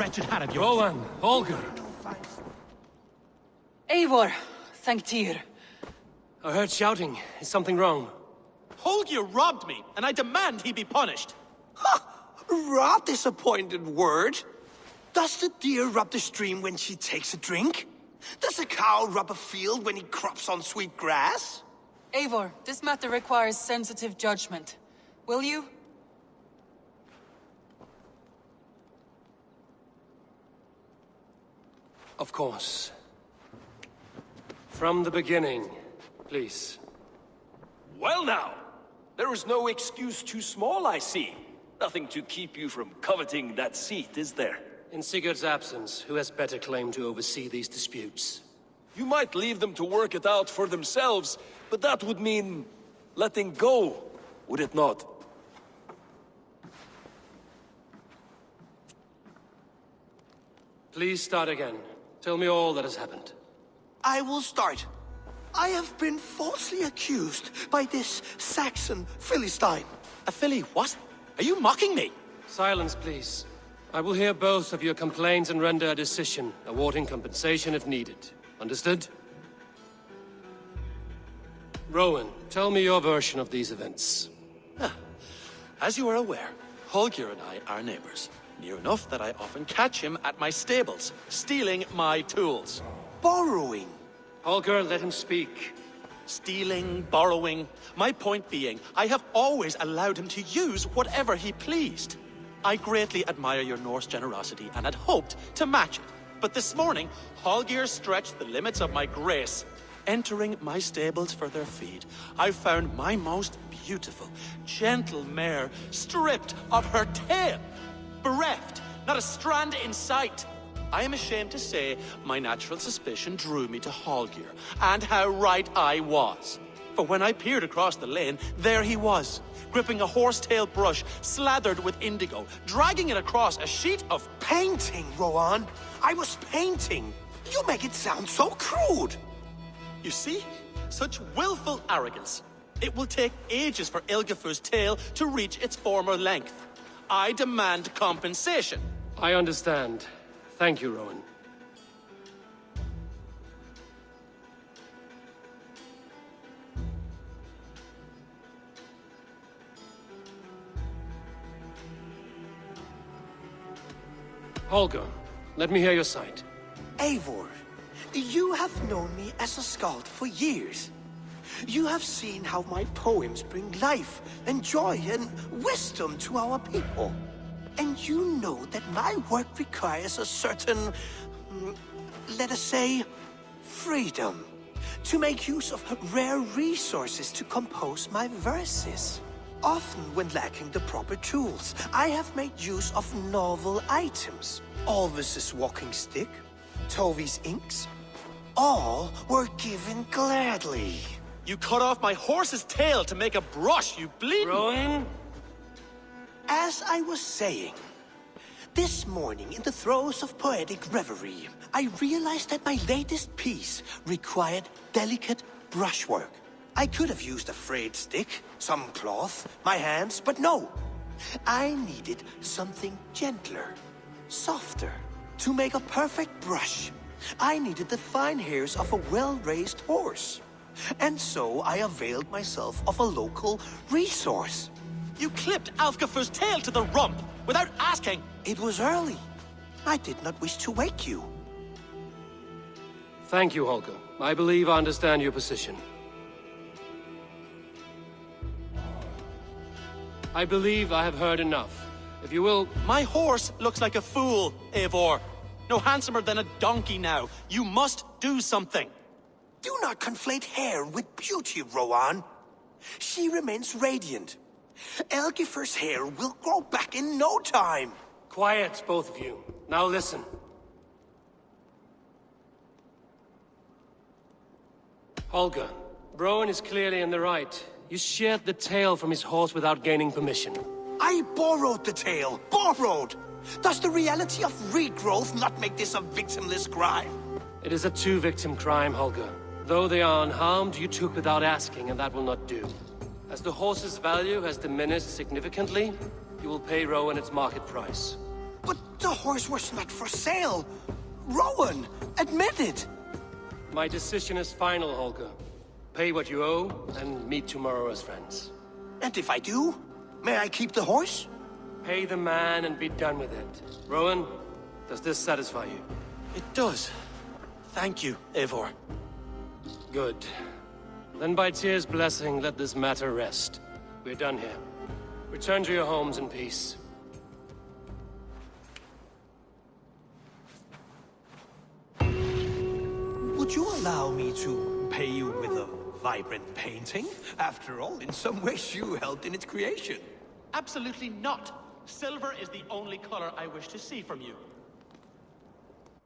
wretched hat of yours. Rowan, Holger. Eivor, thank Tyr. I heard shouting. Is something wrong? Holger robbed me, and I demand he be punished. Rot disappointed word. Does the deer rub the stream when she takes a drink? Does a cow rub a field when he crops on sweet grass? Eivor, this matter requires sensitive judgment. Will you? Of course. From the beginning, please. Well now, there is no excuse too small, I see. Nothing to keep you from coveting that seat, is there? In Sigurd's absence, who has better claim to oversee these disputes? You might leave them to work it out for themselves, but that would mean letting go, would it not? Please start again. Tell me all that has happened. I will start. I have been falsely accused by this Saxon Philistine. A filly what? Are you mocking me? Silence, please. I will hear both of your complaints and render a decision, awarding compensation if needed. Understood? Rowan, tell me your version of these events. As you are aware, Holger and I are neighbors. Near enough that I often catch him at my stables, stealing my tools. Borrowing. Holger, let him speak. Stealing, borrowing. My point being, I have always allowed him to use whatever he pleased. I greatly admire your Norse generosity and had hoped to match it. But this morning, Holger stretched the limits of my grace. Entering my stables for their feed, I found my most beautiful, gentle mare stripped of her tail. Bereft, not a strand in sight. I am ashamed to say my natural suspicion drew me to Holger, and how right I was. For when I peered across the lane, there he was, gripping a horsetail brush slathered with indigo, dragging it across a sheet of Painting, Rowan. I was painting. You make it sound so crude. You see? Such willful arrogance. It will take ages for Ilgafur's tail to reach its former length. I demand compensation. I understand. Thank you, Rowan. Holger, let me hear your side. Eivor, you have known me as a skald for years. You have seen how my poems bring life and joy and wisdom to our people. And you know that my work requires a certain, let us say, freedom to make use of rare resources to compose my verses. Often when lacking the proper tools, I have made use of novel items. Alvis's walking stick, Tovi's inks, all were given gladly. You cut off my horse's tail to make a brush, you bleeding... Rowan? As I was saying, this morning in the throes of poetic reverie, I realized that my latest piece required delicate brushwork. I could have used a frayed stick, some cloth, my hands, but no. I needed something gentler, softer. To make a perfect brush, I needed the fine hairs of a well-raised horse. And so I availed myself of a local resource. You clipped Alfgafur's tail to the rump without asking. It was early. I did not wish to wake you. Thank you, Holger. I believe I understand your position. I believe I have heard enough. If you will... My horse looks like a fool, Eivor. No handsomer than a donkey now. You must do something. Do not conflate hair with beauty, Rowan. She remains radiant. Elgifur's hair will grow back in no time. Quiet, both of you. Now listen. Holger, Rowan is clearly in the right. You sheared the tail from his horse without gaining permission. I borrowed the tail. Borrowed! Does the reality of regrowth not make this a victimless crime? It is a two-victim crime, Holger. Though they are unharmed, you took without asking, and that will not do. As the horse's value has diminished significantly, you will pay Rowan its market price. But the horse was not for sale. Rowan, admit it. My decision is final, Holger. Pay what you owe, and meet tomorrow as friends. And if I do, may I keep the horse? Pay the man and be done with it. Rowan, does this satisfy you? It does. Thank you, Eivor. Good. Then by Tyr's blessing, let this matter rest. We're done here. Return to your homes in peace. Would you allow me to pay you with a vibrant painting? After all, in some ways you helped in its creation. Absolutely not. Silver is the only color I wish to see from you.